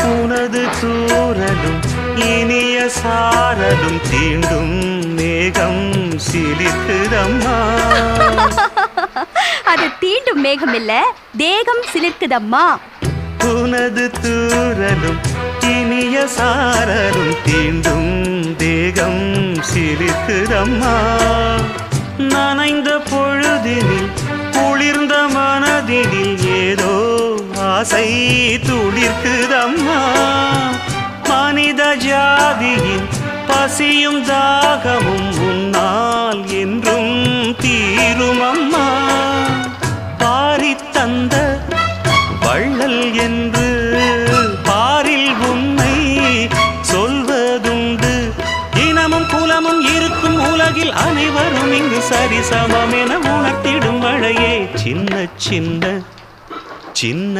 உனது தூரலும் இனிய சாரலும் தீண்டும் மேகம் சிலிர்க்குதம்மா. அது தீண்டும் மேகம் இல்ல, தேகம் சிலிர்க்குதம்மா. உனது தூரலும் இனிய சாரலும் தீண்டும் தேகம் சிலிர்க்குதம்மா. நனைந்த பொழுதினில் குளிர்ந்த மனதினில் ஏதோ ஆசை துளிர்க்குதம்மா. மனித ஜாதியின் பசியும் தாகமும் உன்னால் என்றும் தீருமம்மா. பாரி தந்த வள்ளல் என்று பாரில் உன்னை சொல்வதுண்டு. இனமும் குலமும் இருக்கும் உலகில் அனைவரும் இங்கு சரிசமம் என உணர்த்திடும் மழையே. சின்ன சின்ன சின்ன